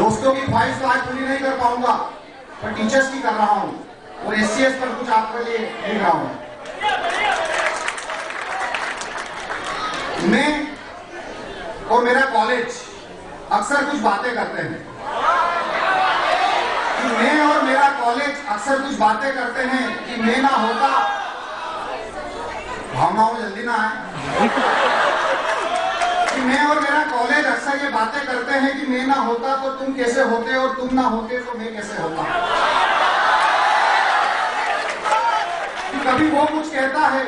दोस्तों की ख्वाहिश तो आज पूरी नहीं कर पाऊंगा, पर टीचर्स की कर रहा हूं और एससीएस पर कुछ आपके लिए लिख रहा हूं। मैं और मेरा कॉलेज अक्सर कुछ बातें करते हैं। मैं और मेरा कॉलेज अक्सर कुछ बातें करते हैं कि मैं ना होता, भावनाओं में जल्दी ना आए, कि मैं और मेरा कॉलेज अक्सर ये बातें करते हैं कि मैं ना होता तो तुम कैसे होते और तुम ना होते तो मैं कैसे होता। कि कभी वो कुछ कहता है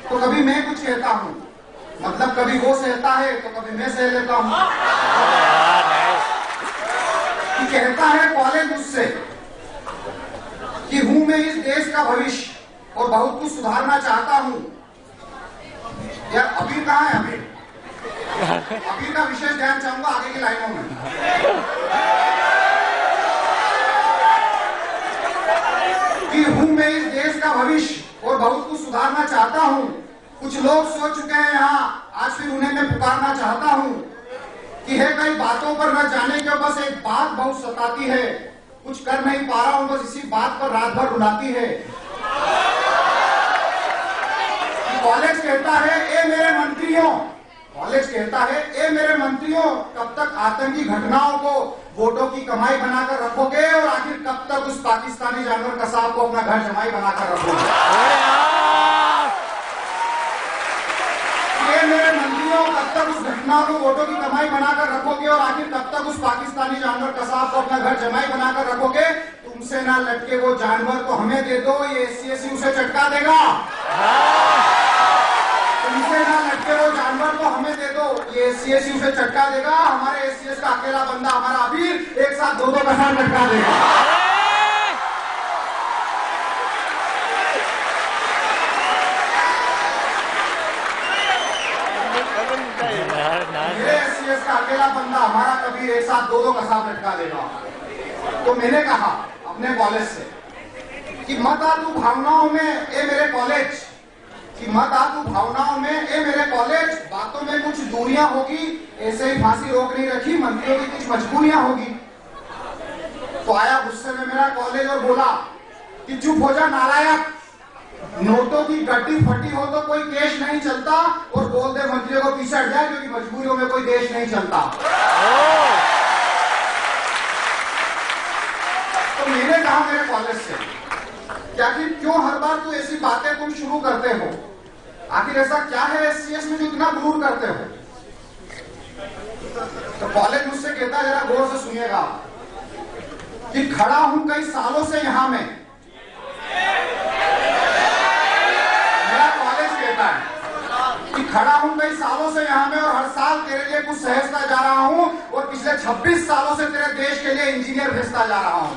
तो कभी मैं कुछ कहता हूं, मतलब कभी वो सहता है तो कभी मैं सह लेता हूं। कि कहता है कॉलेज मुझसे कि हूं मैं इस देश का भविष्य और बहुत कुछ सुधारना चाहता हूं। यार अभी कहां है? अभी का विशेष ध्यान चाहूंगा आगे की लाइनों में। कि हूं मैं इस देश का भविष्य और बहुत कुछ सुधारना चाहता हूं। कुछ लोग सोच चुके हैं यहाँ, आज फिर उन्हें मैं पुकारना चाहता हूं कि है कई बातों पर न जाने के बस एक बात बहुत सताती है, कुछ कर नहीं पा रहा हूं बस इसी बात पर रात भर रुलाती है। कॉलेज कहता है ए मेरे मंत्रियों, कॉलेज कहता है ए मेरे मंत्रियों, कब तक आतंकी घटनाओं को वोटों की कमाई बनाकर रखोगे और आखिर कब तक उस पाकिस्तानी जानवर कसाब को अपना घर जमाई बनाकर रखोगे। ए मेरे मंत्रियों, कब तक उस घटना को वोटों की कमाई बनाकर रखोगे और आखिर कब तक उस पाकिस्तानी जानवर कसाब को अपना घर जमाई बनाकर रखोगे। तुमसे ना लटके वो जानवर को हमें दे दो, ये एससी उसे चटका देगा। तुमसे ना लटके वो जानवर को हमें दे दो, ये एससी उसे चटका देगा। हमारे एससीएस का अकेला बंदा हमारा अबीर एक साथ दो कसार चटका देगा। मेरे एससीएस का अकेला बंदा हमारा कबीर एक साथ दो कसार चटका देगा। तो मैंने कहा अपने कॉलेज से कि मत आ तू भावनाओं में ए मेरे कॉलेज, कि मत आ तू भावनाओं में ए मेरे कॉलेज, बातों में कुछ दूरियां होगी, ऐसे ही फांसी रोक नहीं रखी, मंत्रियों की कुछ मजबूरियां होगी। तो आया गुस्से में मेरा कॉलेज और बोला कि चुप हो जा नालायक, नोटों की गड्डी फटी हो तो कोई केस नहीं चलता और बोल दे मंत्रियों को पीछे हट जाए क्योंकि मजबूरियों में कोई देश नहीं चलता। तो मैंने कहा मेरे कॉलेज से क्या कि क्यों हर बार तू ऐसी बातें तुम शुरू करते हो, आखिर ऐसा क्या है एससीएस में जो इतना गुरूर करते हो। तो कॉलेज मुझसे कहता है, जरा गौर से सुनिएगा, कि खड़ा हूं कई सालों से यहां में, मेरा कॉलेज कहता है कि खड़ा हूं कई सालों से यहां में और हर साल तेरे लिए कुछ सहजता जा रहा हूं और पिछले 26 सालों से तेरे देश के लिए इंजीनियर भेजता जा रहा हूं।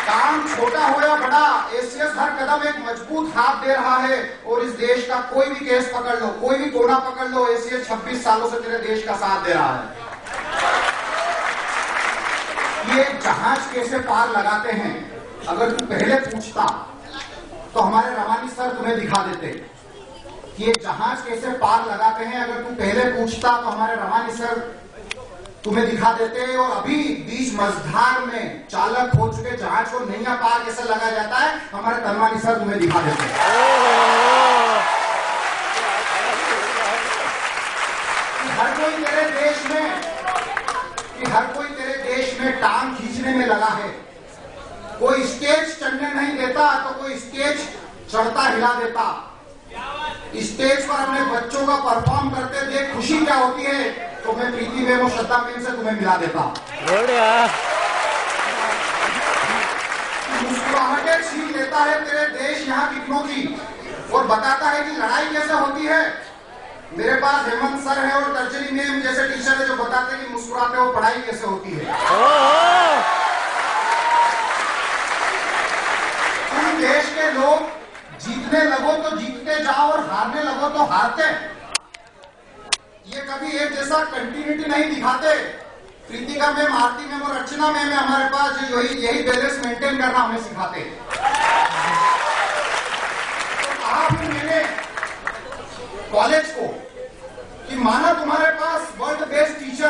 काम छोटा हो या बड़ा, एससीएस हर कदम एक मजबूत हाथ दे रहा है और इस देश का कोई भी केस पकड़ लो, कोई भी कोना पकड़ लो, एससीएस 26 सालों से तेरे देश का साथ दे रहा है। ये जहाज कैसे पार लगाते हैं, अगर तू पहले पूछता तो हमारे रवानी सर तुम्हें दिखा देते कि ये जहाज कैसे पार लगाते हैं। अगर तू पहले पूछता तो हमारे रवानी सर तुम्हें दिखा देते, और अभी बीच मझधार में चालक हो चुके जहाज को नैया पार कैसे लगाया जाता है, हमारे तनवानी सर तुम्हें दिखा देते। हर कोई तेरे देश में, कि हर कोई तेरे देश में टांग खींचने में लगा है, कोई स्टेज चढ़ने नहीं देता तो कोई स्टेज चढ़ता हिला देता। स्टेज पर अपने बच्चों का परफॉर्म करते देख खुशी क्या होती है, तो मैं प्रीति में वो श्रद्धा में से तुम्हें मिला देता। मुस्कुराहटें छीन लेता है तेरे देश यहाँ कितनों की और बताता है कि लड़ाई कैसे होती है। मेरे पास हेमंत सर है और तर्जनी मैम जैसे टीचर है जो बताते हैं कि मुस्कुराते हो पढ़ाई कैसे होती है। तुम देश के लोग जीतने लगो तो जीतते जाओ और हारने लगो तो हारते। ये कभी एक जैसा कंटिन्यूटी नहीं दिखाते। प्रीतिका मैम, आरती मैम और अर्चना मैम है हमारे पास जो यही बैलेंस मेंटेन करना हमें सिखाते। तो आप मैंने कॉलेज को कि माना तुम्हारे पास वर्ल्ड बेस्ट टीचर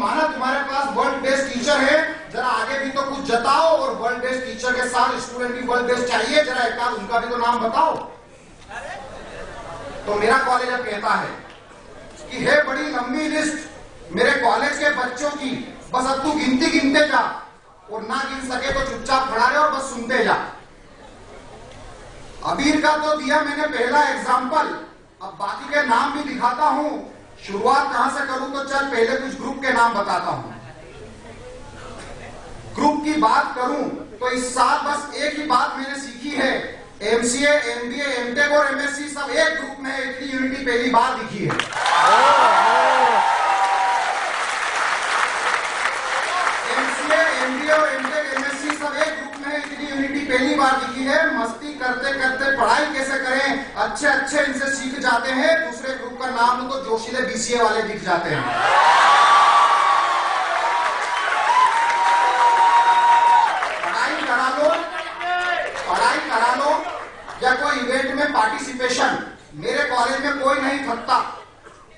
माना तुम्हारे पास वर्ल्ड बेस्ट टीचर है, जरा आगे भी तो कुछ जताओ, और वर्ल्ड बेस्ट टीचर के साथ स्टूडेंट भी वर्ल्ड बेस्ट चाहिए, जरा एक आध उनका भी तो नाम बताओ। तो मेरा कॉलेज अब कहता है कि है बड़ी लंबी लिस्ट मेरे कॉलेज के बच्चों की, बस अब तू गिनते जा, और ना गिन सके तो चुपचाप खड़ा रहे और बस सुनते जा। अबीर का तो दिया मैंने पहला एग्जाम्पल, अब बाकी के नाम भी दिखाता हूं। शुरुआत कहां से करूं, तो चल पहले कुछ ग्रुप के नाम बताता हूं। ग्रुप की बात करूं तो इस साल बस एक ही बात मैंने सीखी है, एमसीए, एमबीए, एमटेक और एमएससी सब एक ग्रुप में, इतनी यूनिटी पहली बार दिखी है। एमसीए, एमबीए और एमटेक, एमएससी सब एक ग्रुप में, इतनी यूनिटी पहली बार दिखी है। मस्ती करते करते पढ़ाई कैसे करें अच्छे इनसे सीख जाते हैं। दूसरे ग्रुप का नाम तो जोशीले बीसीए वाले दिख जाते हैं। पढ़ाई करा लो या कोई इवेंट में पार्टिसिपेशन, मेरे कॉलेज में कोई नहीं थकता।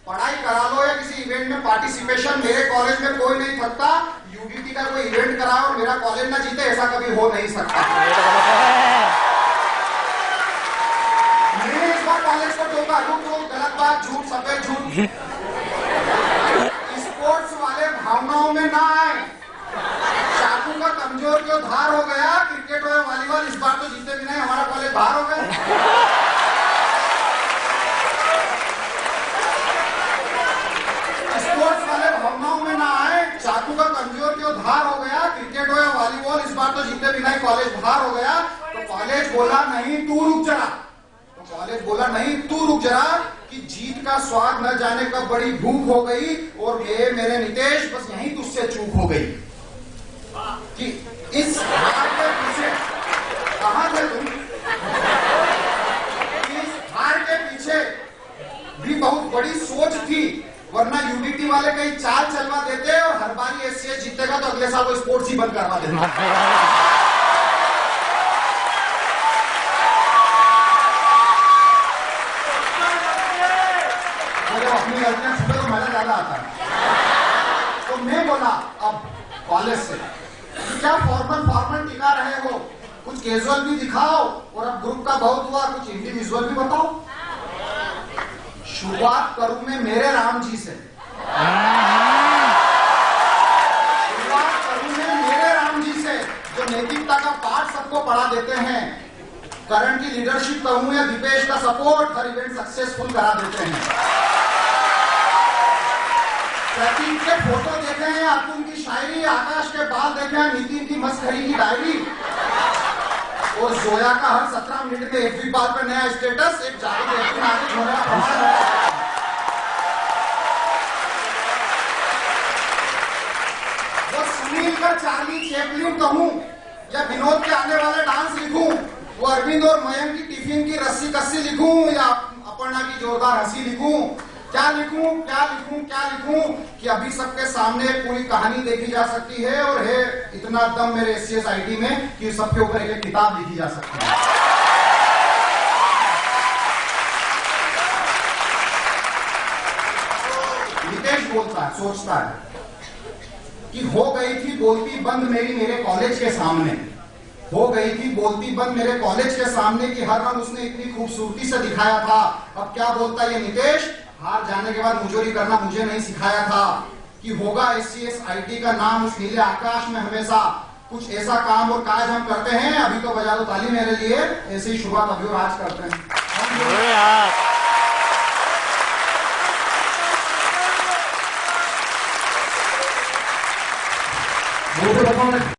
पढ़ाई करा लो या किसी इवेंट में पार्टिसिपेशन, मेरे कॉलेज में कोई नहीं थकता। यूडीटी का कोई इवेंट कराओ और मेरा कॉलेज ना जीते, ऐसा कभी हो नहीं सकता। मैंने इस बार कॉलेज को टोका, गलत बात, झूठ, सफेद झूठ। स्पोर्ट्स वाले भावनाओं में ना आए। चाकू का कमजोर क्यों धार हो गया, क्रिकेट और वॉलीबॉल इस बार तो जीते भी नहीं, हमारा कॉलेज बाहर हो गया। स्पोर्ट्स वाले भावनाओं में ना आए। चाकू का कमजोर क्यों धार हो गया, क्रिकेट हो या वॉलीबॉल इस बार तो जीते भी नहीं, कॉलेज बाहर हो गया। तो कॉलेज बोला नहीं तू रुक जरा, कि जीत का स्वाद न जाने कब बड़ी भूख हो गई, और ये मेरे नितेश बस यहीं तुझसे चूक हो गई कि इस हार के पीछे कहां थे तुम। इस हार के पीछे भी बहुत बड़ी सोच थी, वरना यूडीटी वाले कहीं चाल चलवा देते और हर बार एससीएस जीतेगा तो अगले साल वो स्पोर्ट्स ही बंद करवा देते। अपनी गलतियां छुपे तो मजा ज्यादा आता है। तो मैं बोला अब कॉलेज से क्या फॉर्मल टिका रहे हो, कुछ कैजुअल भी दिखाओ, और अब ग्रुप का बहुत हुआ, कुछ इंडिविजुअल भी बताओ। शुरुआत करूं मैं मेरे राम जी से। जो नैतिकता का पाठ सबको पढ़ा देते हैं। करण की लीडरशिप कहूं या दीपेश का सपोर्ट, हर इवेंट सक्सेसफुल करा देते हैं। प्रतीक के फोटो देखे हैं, अतुल की शायरी, आकाश के बाल देखे हैं, नितिन की मस्करी की डायरी, और जोया का हर 17 मिनट में एफबी बाल पर नया स्टेटस, एक जागरूक व्यक्ति नागरिक होने का प्रमाण है। वो सुनील का चार्ली चैपलिन कहूं या विनोद के आने वाले डांस लिखूं, वो अरविंद और मयंक की टिफिन की रस्सी कस्सी लिखूं, या अपर्णा की जोरदार हंसी लिखूं, क्या लिखूं कि अभी सबके सामने पूरी कहानी देखी जा सकती है, और है इतना दम मेरे एससीएस आईटी में कि सबके ऊपर एक किताब लिखी जा सकती है। नितेश बोलता है, सोचता है कि हो गई थी बोलती बंद मेरे कॉलेज के सामने, हो गई थी बोलती बंद मेरे कॉलेज के सामने कि हर रंग उसने इतनी खूबसूरती से दिखाया था। अब क्या बोलता ये नितेश, हार जाने के बाद मुजोरी करना मुझे नहीं सिखाया था, कि होगा एससीएस आईटी का नाम उस नीले आकाश में हमेशा। कुछ ऐसा काम और काज हम करते हैं, अभी तो बजा दो ताली मेरे लिए, ऐसे ही शुरुआत अभी और आज करते हैं।